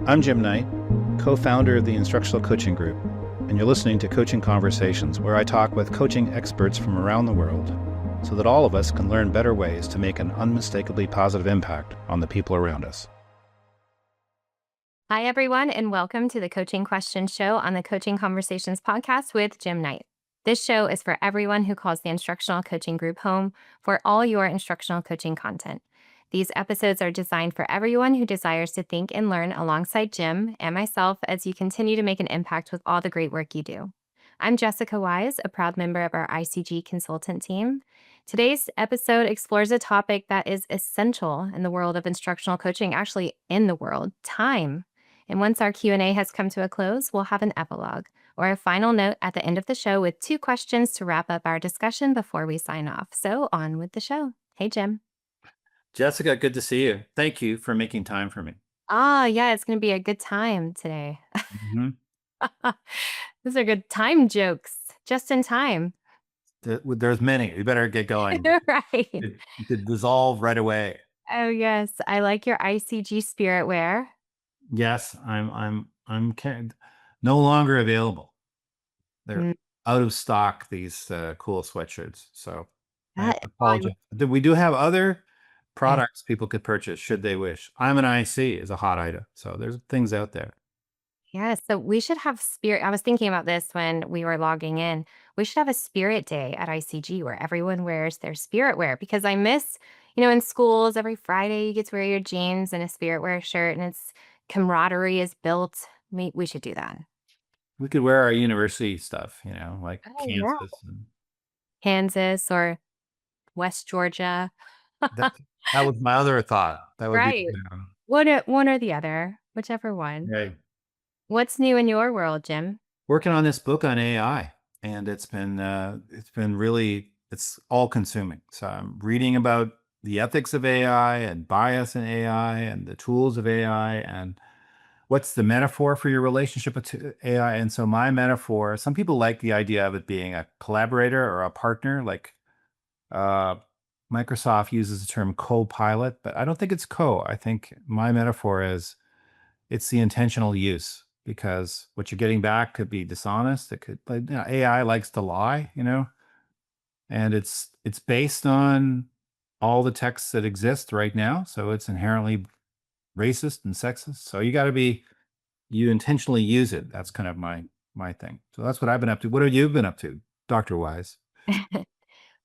I'm Jim Knight, co founder of the Instructional Coaching Group, and you're listening to Coaching Conversations, where I talk with coaching experts from around the world so that all of us can learn better ways to make an unmistakably positive impact on the people around us. Hi, everyone, and welcome to the Coaching Questions Show on the Coaching Conversations podcast with Jim Knight. This show is for everyone who calls the Instructional Coaching Group home for all your instructional coaching content. These episodes are designed for everyone who desires to think and learn alongside Jim and myself as you continue to make an impact with all the great work you do. I'm Jessica Wise, a proud member of our ICG consultant team. Today's episode explores a topic that is essential in the world of instructional coaching, actually in the world, time. And once our Q&A has come to a close, we'll have an epilogue or a final note at the end of the show with 2 questions to wrap up our discussion before we sign off. So on with the show. Hey, Jim. Jessica, good to see you. Thank you for making time for me. Yeah, it's going to be a good time today. Mm-hmm. Those are good time jokes, just in time. There's many. You better get going. Right. You could dissolve right away. Oh, yes. I like your ICG spirit wear. Yes, I'm no longer available. They're Mm, out of stock, these cool sweatshirts. So I that, apologize. We do have other yeah. products people could purchase should they wish. I'm an IC is a hot item. So there's things out there. Yes, so we should have spirit. I was thinking about this when we were logging in. We should have a spirit day at ICG where everyone wears their spirit wear because I miss, in schools every Friday you get to wear your jeans and a spirit wear shirt and it's camaraderie is built. We should do that. We could wear our university stuff, like Oh, yeah. Kansas. And Kansas or West Georgia. that, that was my other thought. That would be, Right. One or the other, whichever one. right. What's new in your world, Jim? Working on this book on AI, and it's been really it's all consuming. So I'm reading about the ethics of AI and bias in AI and the tools of AI and what's the metaphor for your relationship with AI. And so my metaphor, some people like the idea of it being a collaborator or a partner, like uh, Microsoft uses the term co-pilot, but I don't think it's co. I think my metaphor is it's the intentional use because what you're getting back could be dishonest. It could, like, AI likes to lie, and it's based on all the texts that exist right now. So it's inherently racist and sexist. So you intentionally use it. That's kind of my thing. So that's what I've been up to. What have you been up to, Dr. Wise?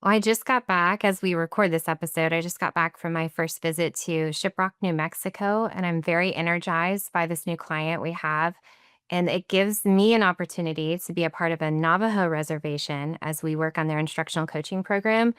Well, I just got back as we record this episode. I just got back from my first visit to Shiprock, New Mexico, and I'm very energized by this new client we have. And it gives me an opportunity to be a part of a Navajo reservation as we work on their instructional coaching program.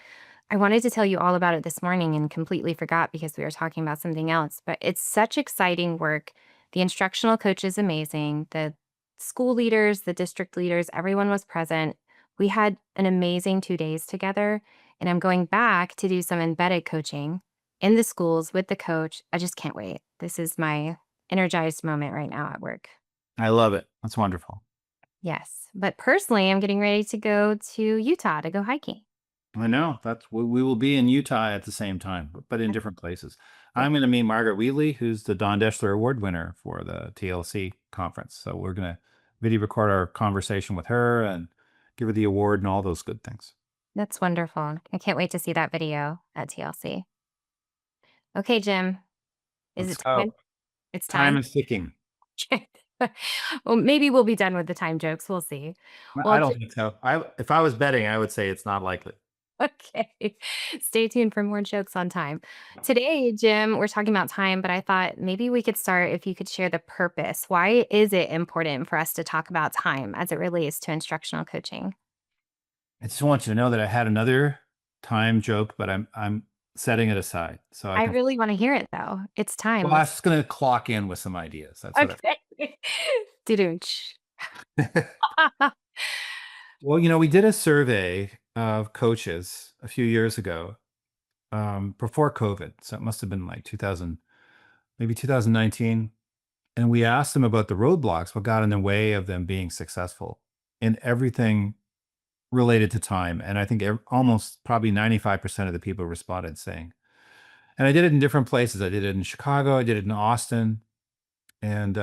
I wanted to tell you all about it this morning and completely forgot because we were talking about something else, but it's such exciting work. The instructional coach is amazing. The school leaders, the district leaders, everyone was present. We had an amazing 2 days together, and I'm going back to do some embedded coaching in the schools with the coach. I just can't wait. This is my energized moment right now at work. I love it. That's wonderful. Yes. But personally, I'm getting ready to go to Utah to go hiking. I know we will be in Utah at the same time, but in different places. I'm going to meet Margaret Wheatley, who's the Don Deschler Award winner for the TLC conference. So we're going to video record our conversation with her and give her the award and all those good things. That's wonderful. I can't wait to see that video at TLC. Okay, Jim. Is Let's it go. time? It's Time time. is ticking. Well, maybe we'll be done with the time jokes. We'll see. I Well, don't think so. If I was betting, I would say it's not likely. okay. Stay tuned for more jokes on time. Today, Jim, we're talking about time, but I thought maybe we could start if you could share the purpose. Why is it important for us to talk about time as it relates to instructional coaching? I just want you to know that I had another time joke, but I'm setting it aside so I I can. really want to hear it though. It's time. Well, I was just going to clock in with some ideas. That's what. Okay. Doo-doo-ch. Well, we did a survey of coaches a few years ago, before COVID. So it must have been like 2000, maybe 2019. And we asked them about the roadblocks, what got in the way of them being successful in everything related to time. And I think almost probably 95% of the people responded saying, and I did it in different places. I did it in Chicago. I did it in Austin. and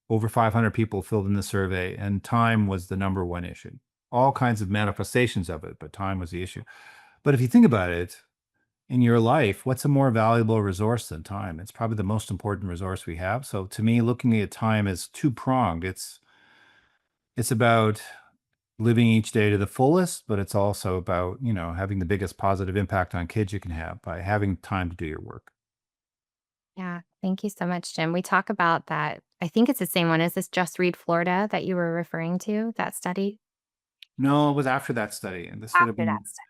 over 500 people filled in the survey, and time was the number one issue. All kinds of manifestations of it, but time was the issue. But if you think about it, in your life, what's a more valuable resource than time? It's probably the most important resource we have. So to me, looking at time is two pronged. It's about living each day to the fullest, but it's also about, having the biggest positive impact on kids you can have by having time to do your work. Yeah. Thank you so much, Jim. We talk about that. I think it's the same one. Is this Just Read Florida that you were referring to, that study? No, it was after that study. And this would have After that been, study.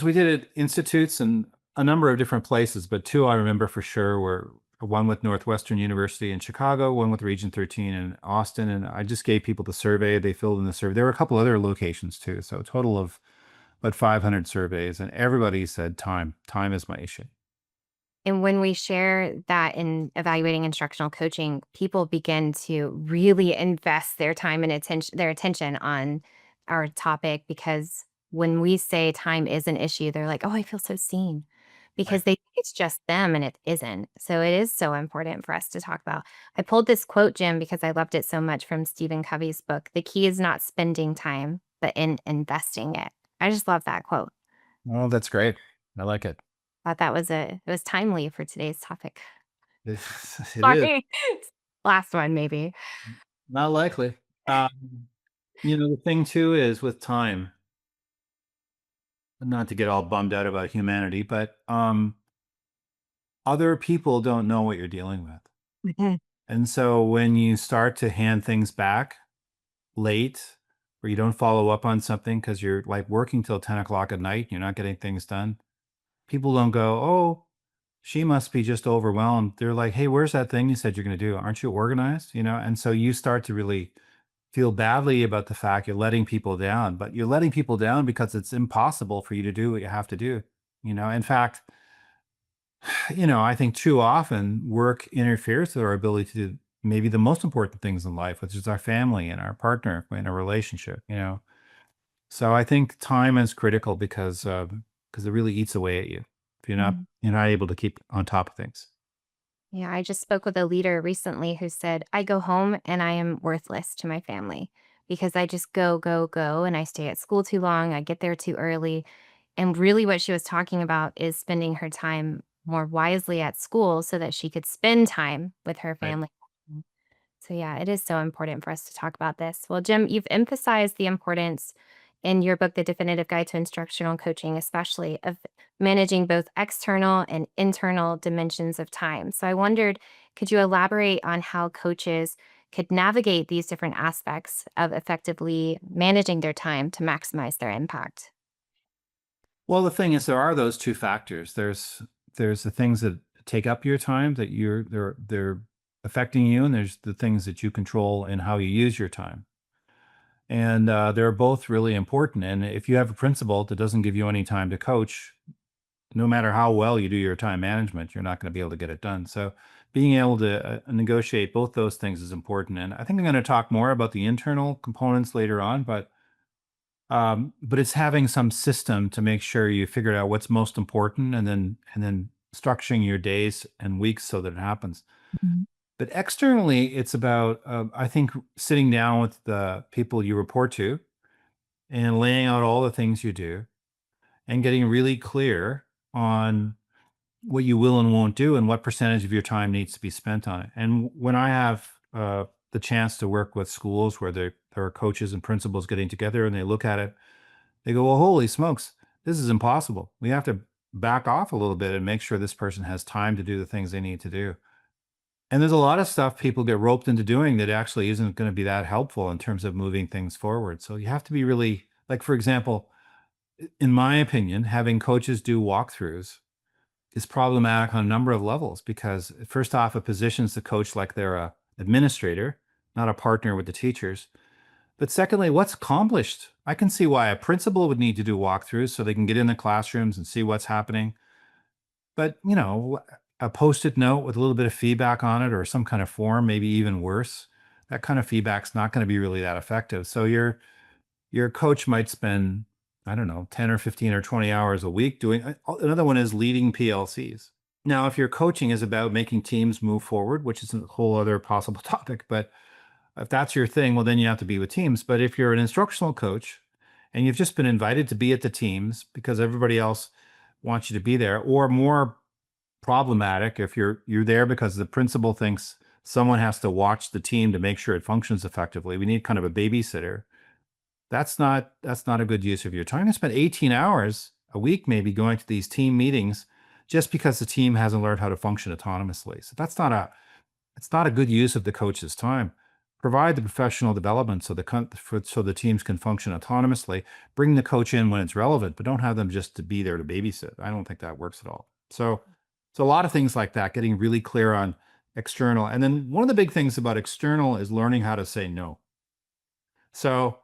we did it at institutes and a number of different places, but two I remember for sure were one with Northwestern University in Chicago, one with Region 13 in Austin. And I just gave people the survey. They filled in the survey. There were a couple other locations too. So a total of about 500 surveys, and everybody said time. Time is my issue. And when we share that in evaluating instructional coaching, people begin to really invest their attention on our topic, because when we say time is an issue, they're like, "Oh, I feel so seen." Right. Because they think it's just them and it isn't. So it is so important for us to talk about. I pulled this quote, Jim, because I loved it so much, from Stephen Covey's book. The key is not spending time, but in investing it. I just love that quote. Oh, that's great. I like it. Thought it was timely for today's topic. It, it is Sorry. Last one, maybe. not likely. Um, the thing too is with time, not to get all bummed out about humanity, but other people don't know what you're dealing with. Mhm. And so when you start to hand things back late, or you don't follow up on something because you're like working till 10 o'clock at night, you're not getting things done, people don't go, "Oh, she must be just overwhelmed." They're like, "Hey, where's that thing you said you're going to do? Aren't you organized?" And so you start to really feel badly about the fact you're letting people down, but you're letting people down because it's impossible for you to do what you have to do. In fact, I think too often work interferes with our ability to do maybe the most important things in life, which is our family and our partner in a relationship. So I think time is critical because it really eats away at you if Mhm. you're not able to keep on top of things. Yeah, I just spoke with a leader recently who said, "I go home and I am worthless to my family because I just go, go, go, and I stay at school too long. I get there too early." And really, what she was talking about is spending her time more wisely at school so that she could spend time with her Right. family. So, yeah, it is so important for us to talk about this. Well, Jim, you've emphasized the importance in your book, The Definitive Guide to Instructional Coaching, especially of managing both external and internal dimensions of time. So, I wondered, could you elaborate on how coaches could navigate these different aspects of effectively managing their time to maximize their impact? Well, the thing is, there are those two factors. There's the things that take up your time that they're affecting you, and there's the things that you control and how you use your time. And they're both really important. And if you have a principal that doesn't give you any time to coach, no matter how well you do your time management, you're not going to be able to get it done. So being able to negotiate both those things is important. And I think I'm going to talk more about the internal components later on, but it's having some system to make sure you figure out what's most important, and then structuring your days and weeks so that it happens. Mhm. But externally, it's about I think sitting down with the people you report to and laying out all the things you do and getting really clear on what you will and won't do and what percentage of your time needs to be spent on it. And when I have the chance to work with schools where there are coaches and principals getting together and they look at it, they go, "Well, holy smokes, this is impossible. We have to back off a little bit and make sure this person has time to do the things they need to do." And there's a lot of stuff people get roped into doing that actually isn't going to be that helpful in terms of moving things forward. So you have to be really, like, for example, in my opinion, having coaches do walkthroughs is problematic on a number of levels because first off, it positions the coach like they're a administrator, not a partner with the teachers. But secondly, what's accomplished? I can see why a principal would need to do walkthroughs so they can get in the classrooms and see what's happening. But, a post-it note with a little bit of feedback on it or some kind of form, maybe even worse, that kind of feedback's not going to be really that effective. So your coach might spend, I don't know, 10 or 15 or 20 hours a week doing. Another one is leading PLCs. Now, if your coaching is about making teams move forward, which is a whole other possible topic, but if that's your thing, well, then you have to be with teams. But if you're an instructional coach and you've just been invited to be at the teams because everybody else wants you to be there, or more problematic, if you're there because the principal thinks someone has to watch the team to make sure it functions effectively. We need kind of a babysitter. That's not a good use of your time. To spend 18 hours a week maybe going to these team meetings just because the team hasn't learned how to function autonomously. So it's not a good use of the coach's time. Provide the professional development so the teams can function autonomously. Bring the coach in when it's relevant, but don't have them just to be there to babysit. I don't think that works at all. So a lot of things like that, getting really clear on external. And then one of the big things about external is learning how to say no. So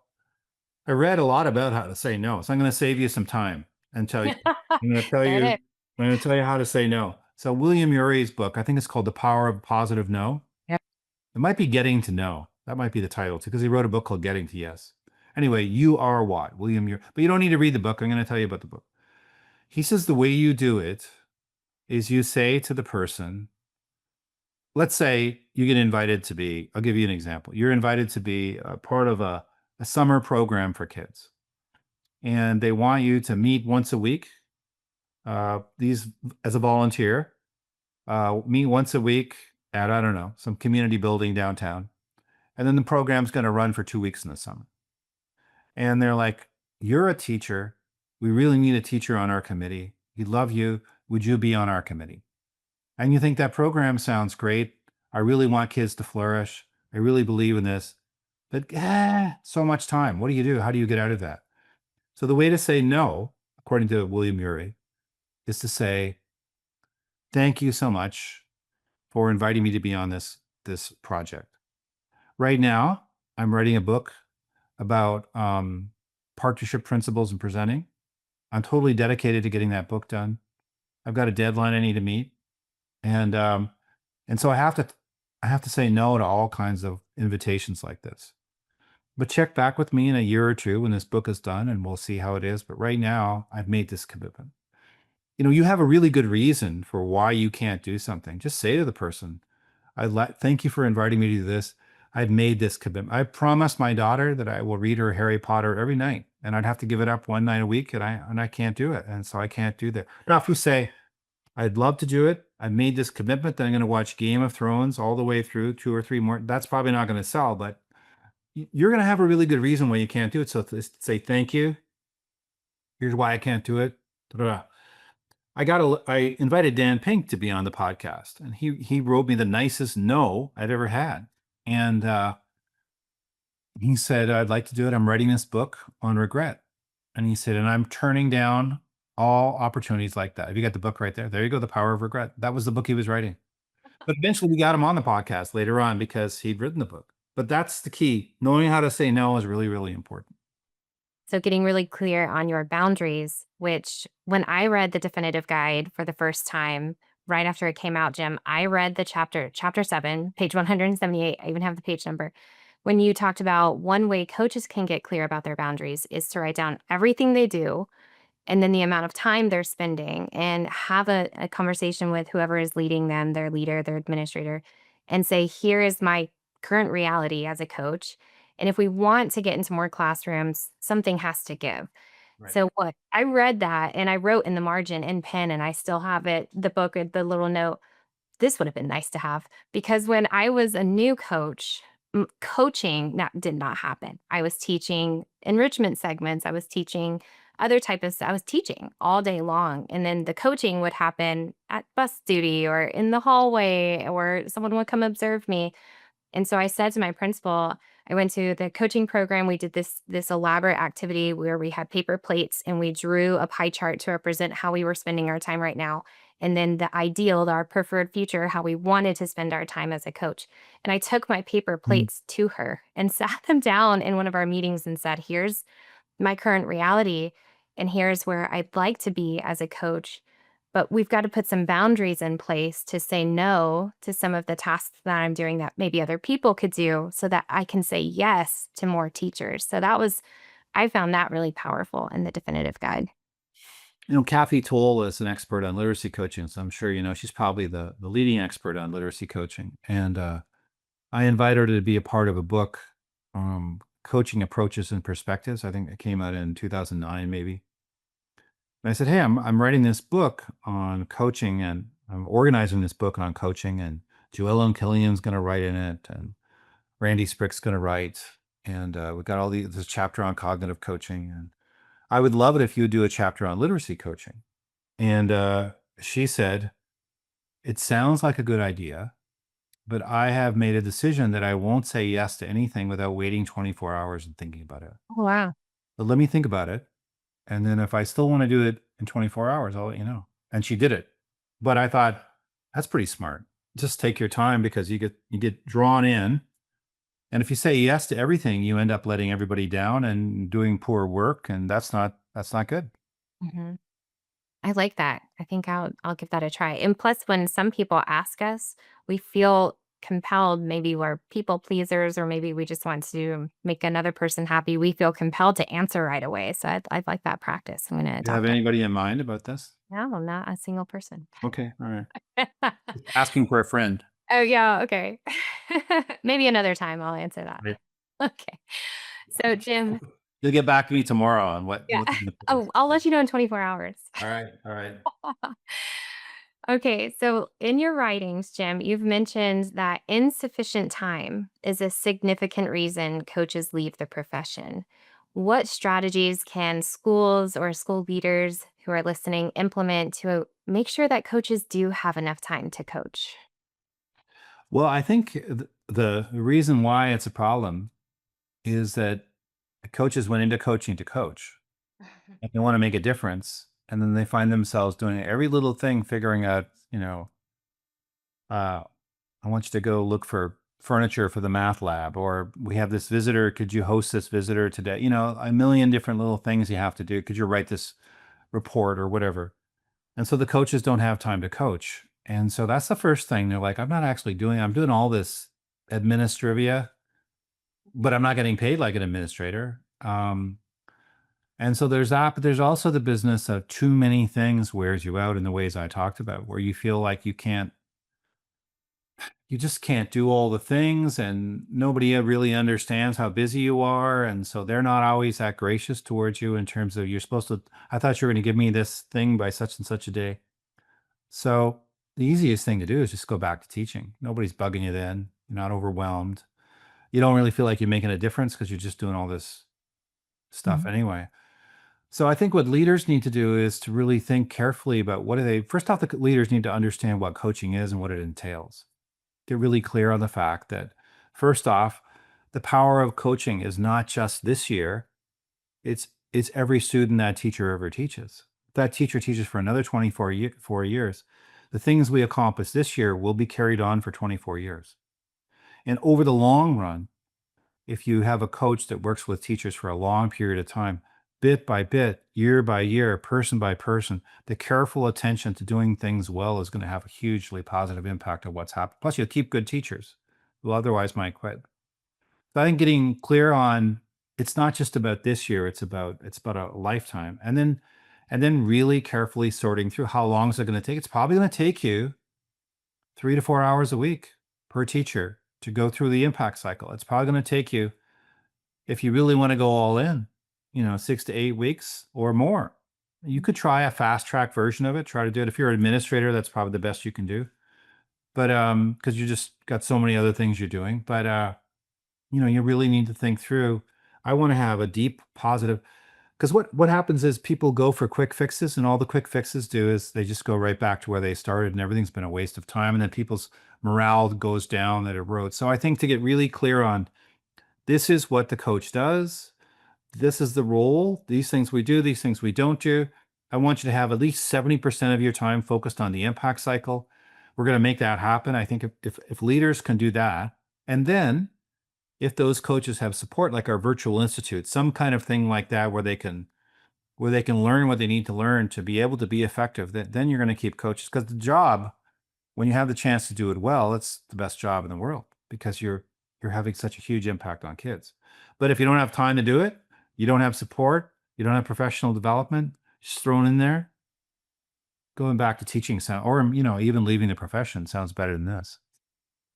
I read a lot about how to say no. So I'm going to save you some time and tell you. I'm going to tell There it you. is. I'm going to tell you how to say no. So William Urey's book, I think it's called The Power of Positive No. Yep. It might be Getting to Know. That might be the title too, because he wrote a book called Getting to Yes. Anyway, you are what? William Urey. But you don't need to read the book. I'm going to tell you about the book. He says the way you do it is you say to the person, let's say you get invited to be, I'll give you an example. You're invited to be a part of a summer program for kids. And they want you to meet once a week. These as a volunteer, meet once a week at, I don't know, some community building downtown. And then the program's going to run for 2 weeks in the summer. And they're like, you're a teacher. We really need a teacher on our committee. We love you. Would you be on our committee? And you think that program sounds great. I really want kids to flourish. I really believe in this. But so much time. What do you do? How do you get out of that? So the way to say no, according to William Urey, is to say, thank you so much for inviting me to be on this project. Right now, I'm writing a book about partnership principles and presenting. I'm totally dedicated to getting that book done. I've got a deadline I need to meet, and so I have to say no to all kinds of invitations like this. But check back with me in a year or two when this book is done, and we'll see how it is. But right now, I've made this commitment. You have a really good reason for why you can't do something. Just say to the person, thank you for inviting me to do this. I've made this commitment. I promised my daughter that I will read her Harry Potter every night, and I'd have to give it up one night a week, and I can't do it. And so I can't do that. Now, if you say, I'd love to do it, I made this commitment that I'm going to watch Game of Thrones all the way through 2 or 3 more, that's probably not going to sell, but you're going to have a really good reason why you can't do it. So say, thank you. Here's why I can't do it. Da-da-da. I invited Dan Pink to be on the podcast, and he wrote me the nicest no I'd ever had. And he said, I'd like to do it. I'm writing this book on regret. And he said, and I'm turning down all opportunities like that. Have you got the book right there? There you go. The Power of Regret. That was the book he was writing. But eventually we got him on the podcast later on because he'd written the book. But that's the key. Knowing how to say no is really, really important. So getting really clear on your boundaries, which when I read the definitive guide for the first time, right after it came out, Jim, I read the chapter 7, page 178. I even have the page number. When you talked about one way coaches can get clear about their boundaries is to write down everything they do and then the amount of time they're spending and have a conversation with whoever is leading them, their leader, their administrator, and say, here is my current reality as a coach. And if we want to get into more classrooms, something has to give. Right. So what I read that and I wrote in the margin in pen and I still have it, the book, the little note, this would have been nice to have because when I was a new coach, coaching did not happen. I was teaching enrichment segments. I was teaching other type of I was teaching all day long. And then the coaching would happen at bus duty or in the hallway or someone would come observe me. And so I said to my principal, I went to the coaching program. We did this elaborate activity where we had paper plates and we drew a pie chart to represent how we were spending our time right now. And then the ideal, our preferred future, how we wanted to spend our time as a coach. And I took my paper Mm. plates to her and sat them down in one of our meetings and said, here's my current reality. And here's where I'd like to be as a coach. But we've got to put some boundaries in place to say no to some of the tasks that I'm doing that maybe other people could do so that I can say yes to more teachers. So I found that really powerful in the definitive guide. Kathy Toll is an expert on literacy coaching, so I'm sure she's probably the leading expert on literacy coaching. And I invited her to be a part of a book, Coaching Approaches and Perspectives. I think it came out in 2009, maybe. And I said, "Hey, I'm writing this book on coaching, and I'm organizing this book on coaching, and Joellen Killian's going to write in it, and Randy Sprick's going to write, and we've got this chapter on cognitive coaching, and I would love it if you would do a chapter on literacy coaching." And she said, "It sounds like a good idea, but I have made a decision that I won't say yes to anything without waiting 24 hours and thinking about it. Oh, wow. But let me think about it. And then if I still want to do it in 24 hours, I'll let you know." And she did it. But I thought, that's pretty smart. Just take your time, because you get drawn in. And if you say yes to everything, you end up letting everybody down and doing poor work. And that's not good. Mhm. I like that. I think I'll give that a try. And plus, when some people ask us, we feel compelled. Maybe we're people pleasers, or maybe we just want to make another person happy. We feel compelled to answer right away. So I'd like that practice. I'm going to Do you have adopt it. anybody in mind about this? No, I'm not a single person. Okay. All right. Asking for a friend. Oh, yeah. Okay. Maybe another time I'll answer that. Right. Okay. So, Jim, You'll get back to me tomorrow on what yeah. what the Oh, I'll let you know in 24 hours. All right. All right. Okay, so in your writings, Jim, you've mentioned that insufficient time is a significant reason coaches leave the profession. What strategies can schools or school leaders who are listening implement to make sure that coaches do have enough time to coach? Well, I think the reason why it's a problem is that coaches went into coaching to coach, and they want to make a difference. And then they find themselves doing every little thing, figuring out, uh, I want you to go look for furniture for the math lab, or we have this visitor. Could you host this visitor today? A million different little things you have to do. Could you write this report or whatever? And so the coaches don't have time to coach. And so that's the first thing. They're like, I'm doing all this administrivia, but I'm not getting paid like an administrator. And so there's that, but there's also the business of too many things wears you out in the ways I talked about, where you feel like you just can't do all the things, and nobody really understands how busy you are. And so they're not always that gracious towards you in terms of, I thought you were going to give me this thing by such and such a day. So the easiest thing to do is just go back to teaching. Nobody's bugging you then. You're not overwhelmed. You don't really feel like you're making a difference because you're just doing all this stuff Mhm. anyway. So I think what leaders need to do is to really think carefully about first off, the leaders need to understand what coaching is and what it entails. Get really clear on the fact that, first off, the power of coaching is not just this year, it's every student that teacher ever teaches. If that teacher teaches for another 4 years, the things we accomplish this year will be carried on for 24 years. And over the long run, if you have a coach that works with teachers for a long period of time, bit by bit, year by year, person by person, the careful attention to doing things well is going to have a hugely positive impact on what's happened. Plus, you'll keep good teachers who otherwise might quit. So I think getting clear on, it's not just about this year, it's about a lifetime. And then really carefully sorting through, how long is it going to take? It's probably going to take you 3 to 4 hours a week per teacher to go through the impact cycle. It's probably going to take you, if you really want to go all in, 6 to 8 weeks or more. You could try a fast track version of it, try to do it. If you're an administrator, that's probably the best you can do. But because you just got so many other things you're doing. But you really need to think through. I want to have a deep positive, because what happens is people go for quick fixes, and all the quick fixes do is they just go right back to where they started, and everything's been a waste of time, and then people's morale goes down, that erodes. So I think to get really clear on, this is what the coach does, this is the role, these things we do, these things we don't do. I want you to have at least 70% of your time focused on the impact cycle. We're going to make that happen. I think if leaders can do that, and then if those coaches have support, like our virtual institute, some kind of thing like that, where they can learn what they need to learn to be able to be effective, then you're going to keep coaches, because the job, when you have the chance to do it well, it's the best job in the world, because you're having such a huge impact on kids. But if you don't have time to do it, you don't have support, you don't have professional development just thrown in there, going back to teaching sound, or even leaving the profession sounds better than this.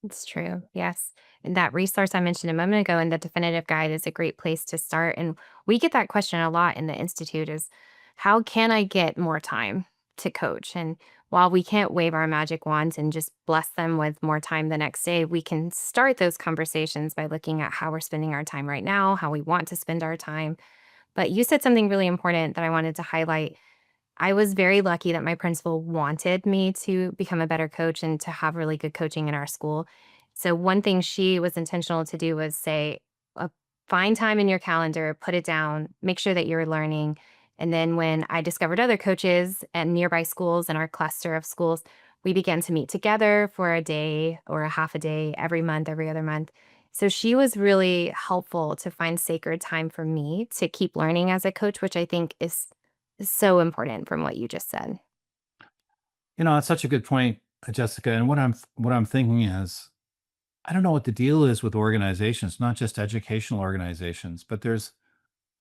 It's true. Yes. And that resource I mentioned a moment ago in the definitive guide is a great place to start. And we get that question a lot in the Institute is how can I get more time to coach? And while we can't wave our magic wands and just bless them with more time the next day, we can start those conversations by looking at how we're spending our time right now, how we want to spend our time. But you said something really important that I wanted to highlight. I was very lucky that my principal wanted me to become a better coach and to have really good coaching in our school. So one thing she was intentional to do was say, find time in your calendar, put it down, make sure that you're learning. And then when I discovered other coaches at nearby schools in our cluster of schools, we began to meet together for a day or a half a day every month, every other month. So she was really helpful to find sacred time for me to keep learning as a coach, which I think is so important from what you just said. That's such a good point, Jessica. And what I'm thinking is, I don't know what the deal is with organizations, not just educational organizations, but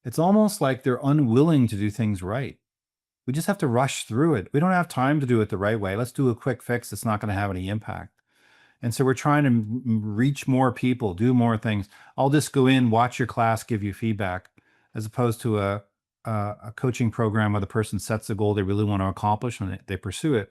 it's almost like they're unwilling to do things right. We just have to rush through it. We don't have time to do it the right way. Let's do a quick fix that's not going to have any impact. And so we're trying to reach more people, do more things. I'll just go in, watch your class, give you feedback, as opposed to a coaching program where the person sets a goal they really want to accomplish and they pursue it.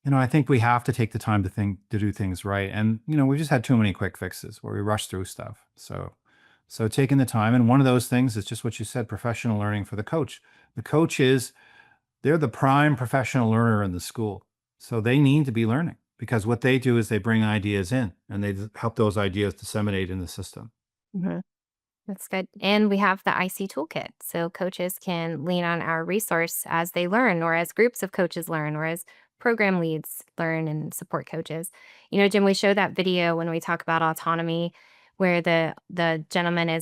I think we have to take the time to do things right. And we just had too many quick fixes where we rush through stuff. So taking the time, and one of those things is just what you said, professional learning for the coach. The coach they're the prime professional learner in the school. So they need to be learning, because what they do is they bring ideas in and they help those ideas disseminate in the system. Mhm. That's good. And we have the IC toolkit. So coaches can lean on our resource as they learn, or as groups of coaches learn, or as program leads learn and support coaches. Jim, we show that video when we talk about autonomy, where the gentleman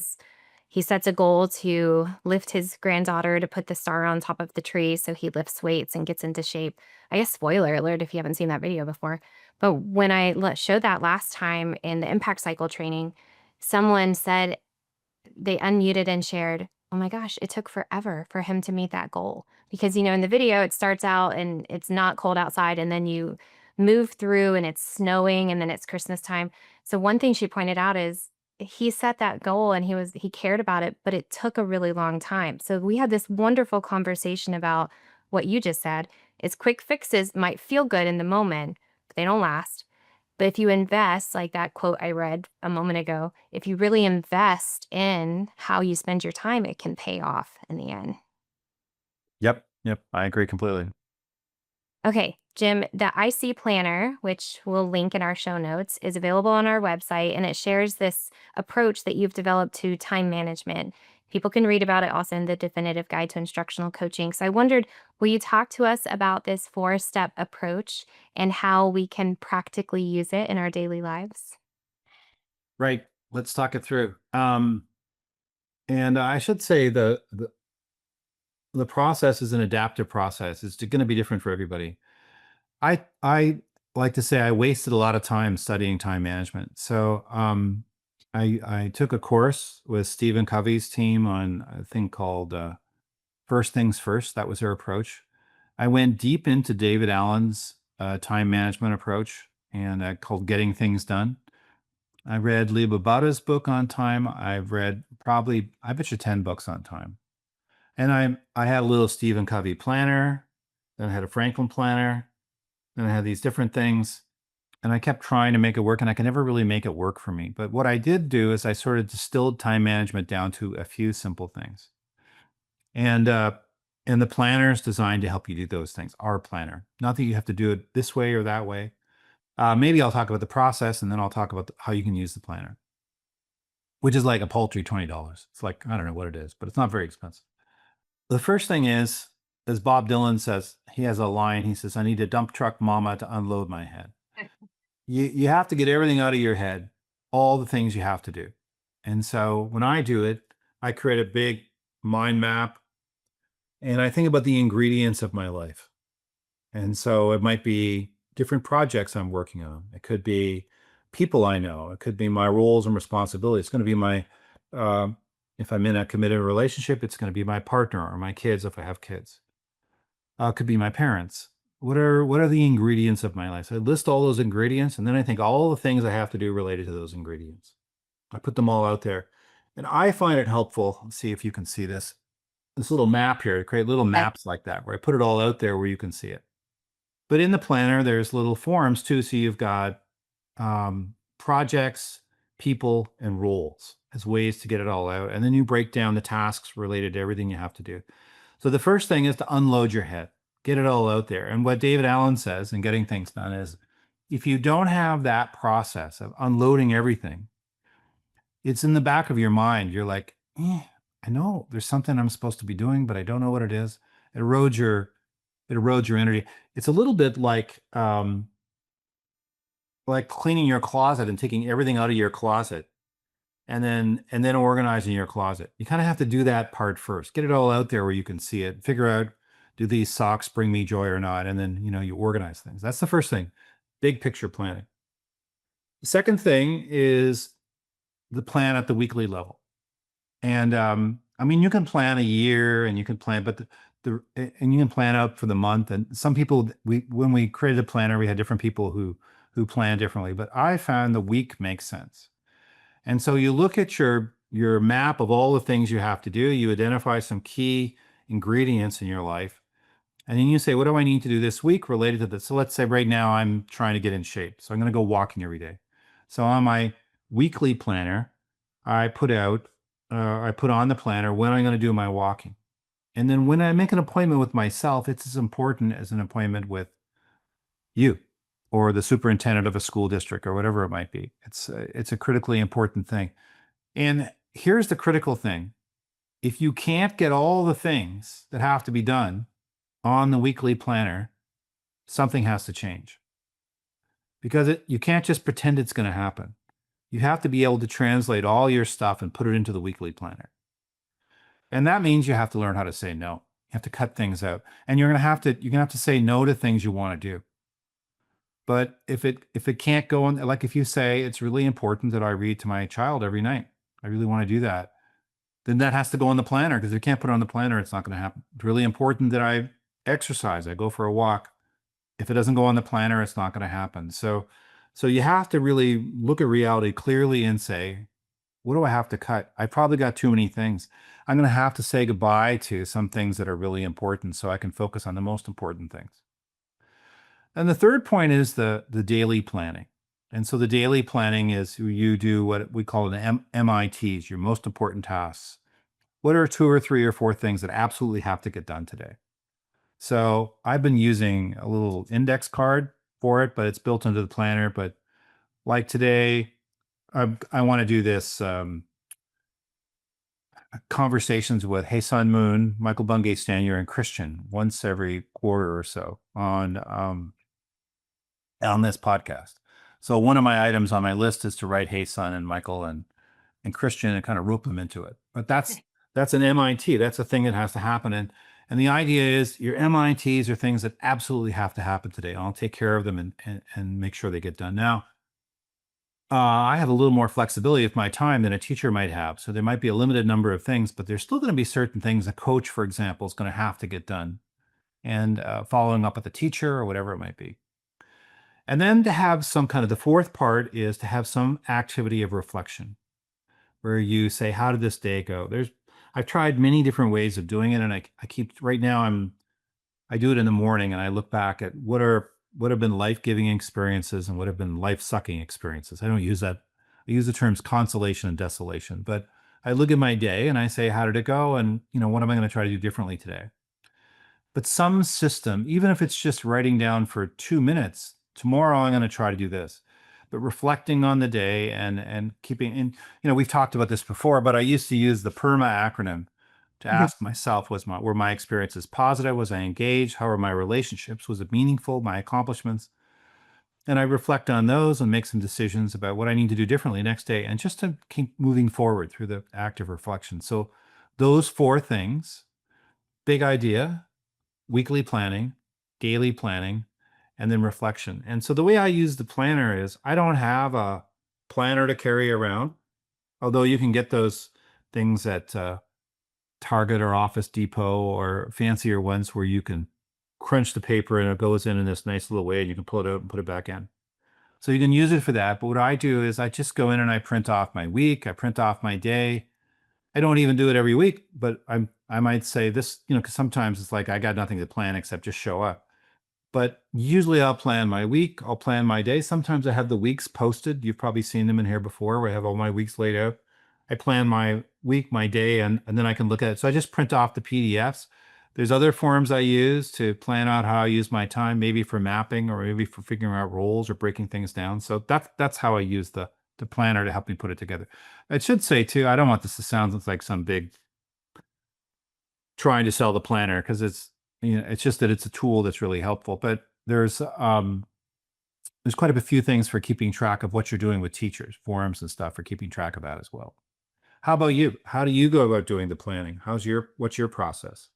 he sets a goal to lift his granddaughter to put the star on top of the tree. So he lifts weights and gets into shape. I guess spoiler alert if you haven't seen that video before. But when I showed that last time in the impact cycle training, someone said they unmuted and shared, "Oh my gosh, it took forever for him to meet that goal." Because, in the video, it starts out and it's not cold outside, and then you move through and it's snowing and then it's Christmas time. So one thing she pointed out is he set that goal and he cared about it, but it took a really long time. So we had this wonderful conversation about what you just said is quick fixes might feel good in the moment, but they don't last. But if you invest, like that quote I read a moment ago, if you really invest in how you spend your time, it can pay off in the end. Yep. Yep. I agree completely. Okay, Jim, the IC planner, which we'll link in our show notes, is available on our website and it shares this approach that you've developed to time management. People can read about it also in the definitive guide to instructional coaching. So I wondered, will you talk to us about this 4-step approach and how we can practically use it in our daily lives? Right. Let's talk it through. And I should say the process is an adaptive process. It's going to be different for everybody. I like to say I wasted a lot of time studying time management. So I took a course with Stephen Covey's team on a thing called First Things First. That was their approach. I went deep into David Allen's time management approach, and called Getting Things Done. I read Lee Babautta's book on time. I've read probably, I bet you, 10 books on time. And I had a little Stephen Covey planner, then I had a Franklin planner, then I had these different things. And I kept trying to make it work, and I could never really make it work for me. But what I did do is I sort of distilled time management down to a few simple things. And the planner is designed to help you do those things. Our planner, not that you have to do it this way or that way. Maybe I'll talk about the process, and then I'll talk about how you can use the planner, which is like a paltry $20. It's like, I don't know what it is, but it's not very expensive. The first thing is, as Bob Dylan says, he has a line. He says, "I need a dump truck mama to unload my head." You have to get everything out of your head, all the things you have to do. And so when I do it, I create a big mind map, and I think about the ingredients of my life. And so it might be different projects I'm working on. It could be people I know. It could be my roles and responsibilities. It's going to be um, if I'm in a committed relationship, it's going to be my partner or my kids if I have kids. Could be my parents. What are the ingredients of my life? So I list all those ingredients, and then I think all the things I have to do related to those ingredients. I put them all out there, and I find it helpful. Let's see if you can see this little map here. To create little Okay. maps like that, where I put it all out there where you can see it. But in the planner, there's little forms too. So you've got projects, people, and roles as ways to get it all out. And then you break down the tasks related to everything you have to do. So the first thing is to unload your head, get it all out there. And what David Allen says in Getting Things Done is if you don't have that process of unloading everything, it's in the back of your mind. You're like, I know there's something I'm supposed to be doing, but I don't know what it is. It erodes your it erodes your energy. It's a little bit like cleaning your closet and taking everything out of your closet and then organizing your closet. You kind of have to do that part first. Get it all out there where you can see it. Figure out, do these socks bring me joy or not? And then, you organize things. That's the first thing. Big picture planning. The second thing is the plan at the weekly level. And I mean, you can plan a year and you can plan, but and you can plan out for the month. And some people, when we created a planner, we had different people who plan differently. But I found the week makes sense. And so you look at your map of all the things you have to do, you identify some key ingredients in your life, and then you say, what do I need to do this week related to this? So let's say right now I'm trying to get in shape. So I'm going to go walking every day. So on my weekly planner, I put on the planner when I'm going to do my walking. And then when I make an appointment with myself, it's as important as an appointment with you or the superintendent of a school district or whatever it might be. It's a critically important thing. And here's the critical thing. If you can't get all the things that have to be done on the weekly planner, something has to change. Because you can't just pretend it's going to happen. You have to be able to translate all your stuff and put it into the weekly planner. And that means you have to learn how to say no. You have to cut things out. And you're going to have to say no to things you want to do. But if it can't go on, like if you say it's really important that I read to my child every night, I really want to do that, then that has to go on the planner, because if you can't put it on the planner, it's not going to happen. It's really important that I exercise, I go for a walk. If it doesn't go on the planner, it's not going to happen. So you have to really look at reality clearly and say, what do I have to cut? I probably got too many things. I'm going to have to say goodbye to some things that are really important so I can focus on the most important things. And the third point is the daily planning. And so the daily planning is you do what we call an MITs, your most important tasks. What are 2 or 3 or 4 things that absolutely have to get done today? So I've been using a little index card for it, but it's built into the planner. But like today, I want to do this conversations with Hey Sun Moon, Michael Bungay Stanier, and Christian once every quarter or so on this podcast. So one of my items on my list is to write Hey Sun and Michael and Christian and kind of rope them into it. But that's an MIT. That's a thing that has to happen. And the idea is your MITs are things that absolutely have to happen today. I'll take care of them and make sure they get done. Now, I have a little more flexibility with my time than a teacher might have. So there might be a limited number of things, but there's still going to be certain things a coach, for example, is going to have to get done, and following up with the teacher or whatever it might be. And then to have some kind of, the fourth part is to have some activity of reflection where you say, how did this day go? I've tried many different ways of doing it. And I keep, right now I do it in the morning and I look back at what have been life-giving experiences and what have been life-sucking experiences. I don't use that. I use the terms consolation and desolation, but I look at my day and I say, how did it go? And what am I going to try to do differently today? But some system, even if it's just writing down for 2 minutes, tomorrow I'm going to try to do this. But reflecting on the day and keeping in, we've talked about this before, but I used to use the PERMA acronym to Mhm. ask myself, were my experiences positive? Was I engaged? How were my relationships? Was it meaningful? My accomplishments? And I reflect on those and make some decisions about what I need to do differently next day, and just to keep moving forward through the active reflection. So those 4 things: big idea, weekly planning, daily planning, and then reflection. And so the way I use the planner is I don't have a planner to carry around, although you can get those things at Target or Office Depot or fancier ones where you can crunch the paper and it goes in this nice little way and you can pull it out and put it back in. So you can use it for that. But what I do is I just go in and I print off my week, I print off my day. I don't even do it every week, but I might say this, because sometimes it's like I got nothing to plan except just show up. But usually I'll plan my week, I'll plan my day. Sometimes I have the weeks posted. You've probably seen them in here before where I have all my weeks laid out. I plan my week, my day, and then I can look at it. So I just print off the PDFs. There's other forms I use to plan out how I use my time, maybe for mapping or maybe for figuring out roles or breaking things down. So that's how I use the planner to help me put it together. I should say too, I don't want this to sound like some big trying to sell the planner because it's just that it's a tool that's really helpful. But there's quite a few things for keeping track of what you're doing with teachers, forums and stuff for keeping track of that as well. How about you? How do you go about doing the planning? What's your process?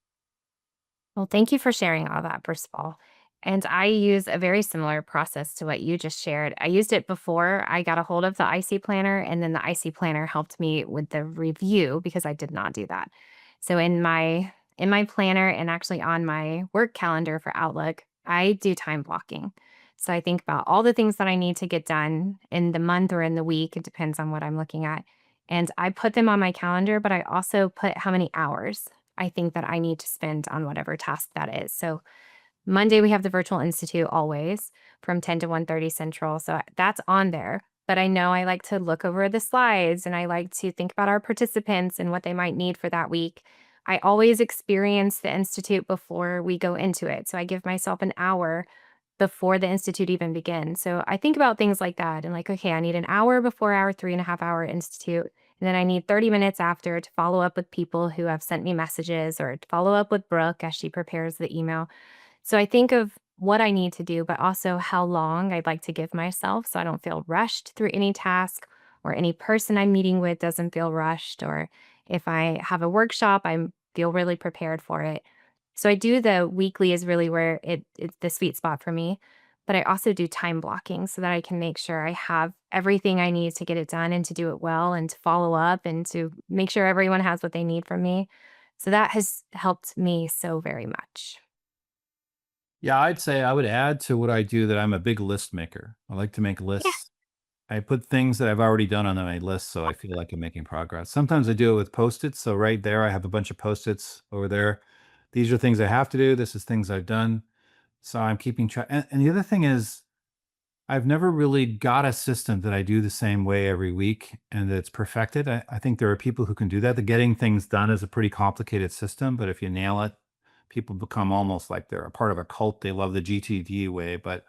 Well, thank you for sharing all that, first of all. And I use a very similar process to what you just shared. I used it before I got a hold of the IC planner, and then the IC planner helped me with the review because I did not do that. So in my planner and actually on my work calendar for Outlook, I do time blocking. So I think about all the things that I need to get done in the month or in the week. It depends on what I'm looking at. And I put them on my calendar, but I also put how many hours I think that I need to spend on whatever task that is. So Monday we have the virtual institute always from 10 to 1:30 central. So that's on there. But I know I like to look over the slides and I like to think about our participants and what they might need for that week. I always experience the institute before we go into it. So I give myself an hour before the institute even begins. So I think about things like that and like, okay, I need an hour before our 3.5 hour institute. And then I need 30 minutes after to follow up with people who have sent me messages or to follow up with Brooke as she prepares the email. So I think of what I need to do, but also how long I'd like to give myself so I don't feel rushed through any task or any person I'm meeting with doesn't feel rushed. Or if I have a workshop, I feel really prepared for it. So I do the weekly is really where it's the sweet spot for me. But I also do time blocking so that I can make sure I have everything I need to get it done and to do it well and to follow up and to make sure everyone has what they need from me. So that has helped me so very much. Yeah, I'd say I would add to what I do that I'm a big list maker. I like to make Yeah. lists. I put things that I've already done on my list so I feel like I'm making progress. Sometimes I do it with Post-its. So right there, I have a bunch of Post-its over there. These are things I have to do. This is things I've done. So I'm keeping track. And the other thing is, I've never really got a system that I do the same way every week and that's perfected. I think there are people who can do that. The getting things done is a pretty complicated system, but if you nail it, people become almost like they're a part of a cult. They love the GTD way. But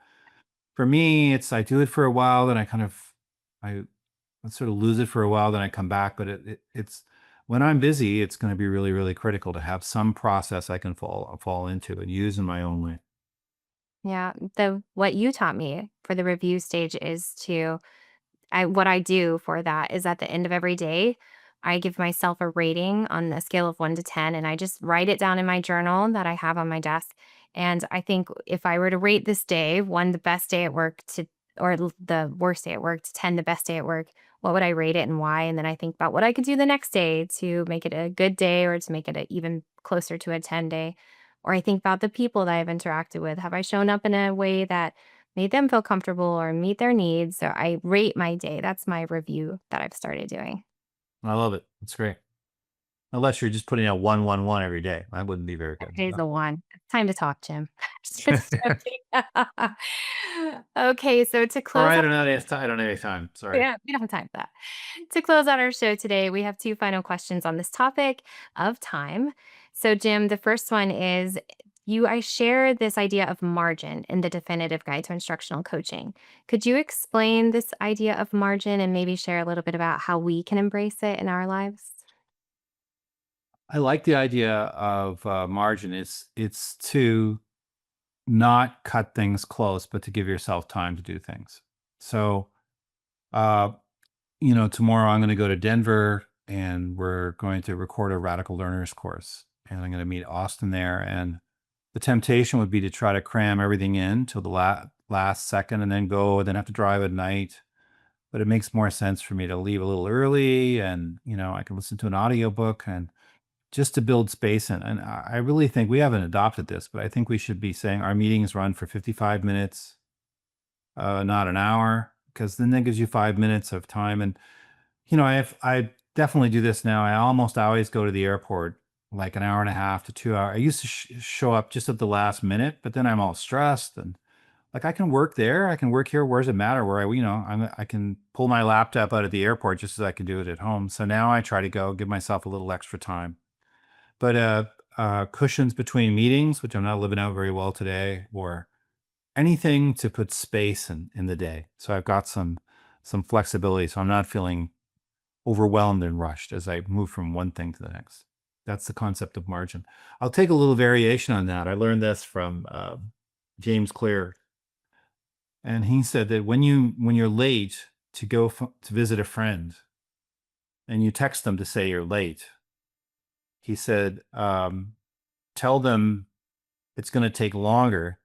for me, it's I do it for a while, then I sort of lose it for a while, then I come back. But it's when I'm busy, it's going to be really, really critical to have some process I can fall into and use in my own way. Yeah. The what you taught me for the review stage is to what I do for that is at the end of every day, I give myself a rating on a scale of 1 to 10, and I just write it down in my journal that I have on my desk. And I think if I were to rate this day, 1 the best day at work to or the worst day at work to 10 the best day at work, what would I rate it and why? And then I think about what I could do the next day to make it a good day or to make it even closer to a 10 day. Or I think about the people that I've interacted with. Have I shown up in a way that made them feel comfortable or meet their needs? So I rate my day. That's my review that I've started doing. I love it. It's great. Unless you're just putting out 111 every day. That wouldn't be very good. Today's So. the one. Time to talk, Jim. Just joking. Okay, so to Or close I out, don't know. I don't have any time. Sorry. yeah, we don't have time for that. To close out our show today, we have two final questions on this topic of time. So, Jim, the first one is I share this idea of margin in the definitive guide to instructional coaching. Could you explain this idea of margin and maybe share a little bit about how we can embrace it in our lives? I like the idea of margin. It's to not cut things close, but to give yourself time to do things. So, uh, tomorrow I'm going to go to Denver and we're going to record a radical learners course, and I'm going to meet Austin there. And the temptation would be to try to cram everything in till the last second and then go and then have to drive at night. But it makes more sense for me to leave a little early and, I can listen to an audiobook and just to build space in. And I really think we haven't adopted this, but I think we should be saying our meetings run for 55 minutes, not an hour, because then that gives you 5 minutes of time. And I definitely do this now. I almost always go to the airport like an hour and a half to 2 hours. I used to show up just at the last minute, but then I'm all stressed and like I can work there, I can work here. Where does it matter where I can pull my laptop out of the airport just as I can do it at home. So now I try to go give myself a little extra time. But cushions between meetings, which I'm not living out very well today, or anything to put space in the day. So I've got some flexibility. So I'm not feeling overwhelmed and rushed as I move from one thing to the next. That's the concept of margin. I'll take a little variation on that. I learned this from James Clear, and he said that when you're late to to visit a friend, and you text them to say you're late, he said, tell them it's going to take longer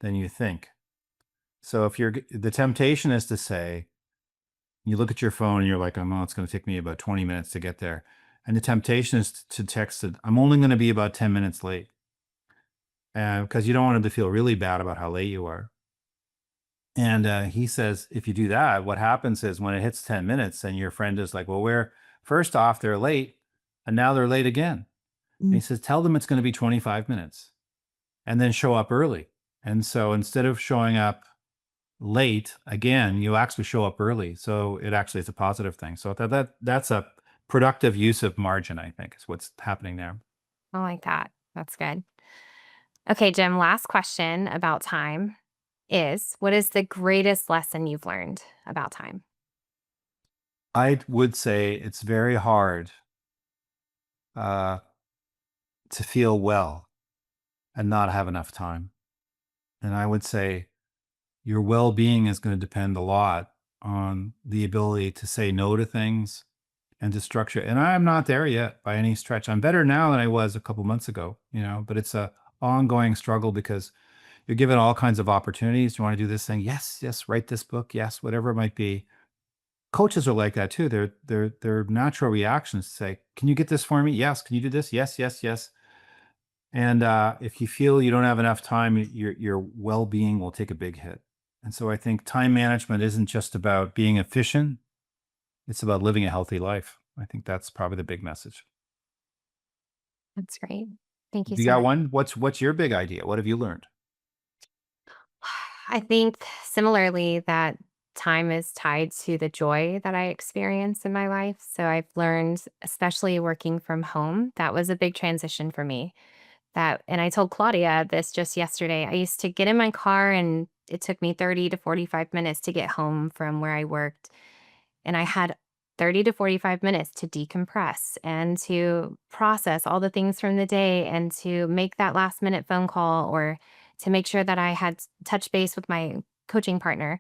than you think. So if the temptation is to say, you look at your phone and you're like, oh, it's going to take me about 20 minutes to get there. And the temptation is to text it, I'm only going to be about 10 minutes late. Because you don't want them to feel really bad about how late you are. And he says, if you do that, what happens is when it hits 10 minutes and your friend is like, well, first off, they're late and now they're late again. And he says, tell them it's going to be 25 minutes and then show up early. And so instead of showing up late again, you actually show up early. So it actually is a positive thing. So that's a productive use of margin, I think, is what's happening there. I like that. That's good. Okay, Jim, last question about time is what is the greatest lesson you've learned about time? I would say it's very hard uh, to feel well and not have enough time. And I would say your well being is going to depend a lot on the ability to say no to things and to structure. And I'm not there yet by any stretch. I'm better now than I was a couple months ago, but it's a ongoing struggle because you're given all kinds of opportunities. You want to do this thing? Yes, yes, write this book. Yes, whatever it might be. Coaches are like that too. Their natural reactions say, "Can you get this for me? Yes. Can you do this? Yes, yes, yes." And if you feel you don't have enough time, your well being will take a big hit. And so I think time management isn't just about being efficient; it's about living a healthy life. I think that's probably the big message. That's great. Thank you Do you so got much. one? What's your big idea? What have you learned? I think similarly that time is tied to the joy that I experience in my life. So I've learned, especially working from home, that was a big transition for me. And I told Claudia this just yesterday. I used to get in my car and it took me 30 to 45 minutes to get home from where I worked. And I had 30 to 45 minutes to decompress and to process all the things from the day and to make that last minute phone call or to make sure that I had touch base with my coaching partner.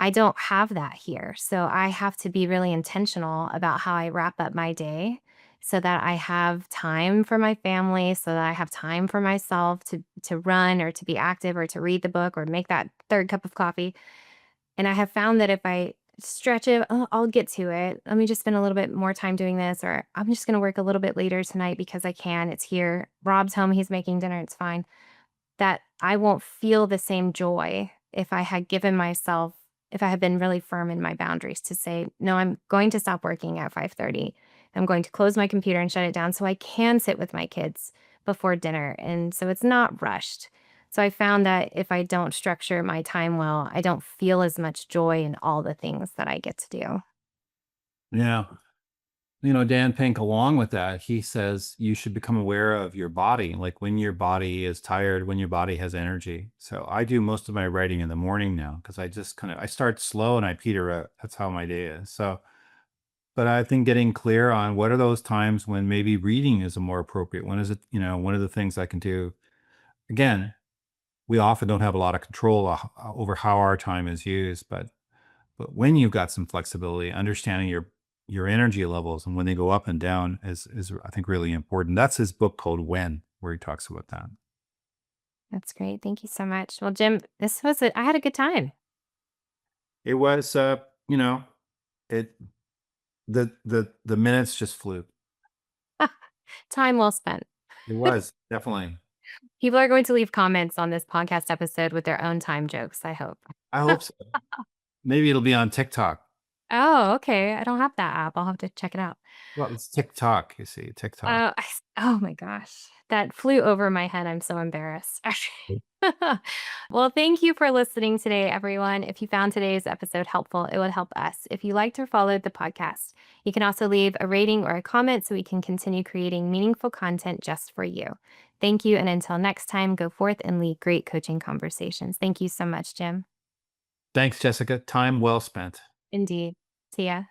I don't have that here. So I have to be really intentional about how I wrap up my day so that I have time for my family, so that I have time for myself to run or to be active or to read the book or make that third cup of coffee. And I have found that if I stretch it, "Oh, I'll get to it. Let me just spend a little bit more time doing this," or "I'm just going to work a little bit later tonight because I can. It's here. Rob's home. He's making dinner. It's fine." That I won't feel the same joy if I had given myself if I had been really firm in my boundaries to say, "No, I'm going to stop working at 5:30. I'm going to close my computer and shut it down so I can sit with my kids before dinner." And so it's not rushed. So I found that if I don't structure my time well, I don't feel as much joy in all the things that I get to do. Yeah. Dan Pink, along with that, he says you should become aware of your body, like when your body is tired, when your body has energy. So I do most of my writing in the morning now because I start slow and I peter out. That's how my day is. So, but I think getting clear on what are those times when maybe reading is a more appropriate. When is it, one of the things I can do. Again, we often don't have a lot of control over how our time is used, but when you've got some flexibility, understanding your energy levels and when they go up and down is I think really important. That's his book called When, where he talks about that. That's great. Thank you so much. Well, Jim, I had a good time. It was it the minutes just flew. Time well spent. It was definitely. People are going to leave comments on this podcast episode with their own time jokes, I hope. I hope so. Maybe it'll be on TikTok. Oh, okay. I don't have that app. I'll have to check it out. Well, it's TikTok, you see, TikTok. Oh my gosh. That flew over my head. I'm so embarrassed. Well, thank you for listening today, everyone. If you found today's episode helpful, it would help us if you liked or followed the podcast. You can also leave a rating or a comment so we can continue creating meaningful content just for you. Thank you. And until next time, go forth and lead great coaching conversations. Thank you so much, Jim. Thanks, Jessica. Time well spent. Indeed. See ya.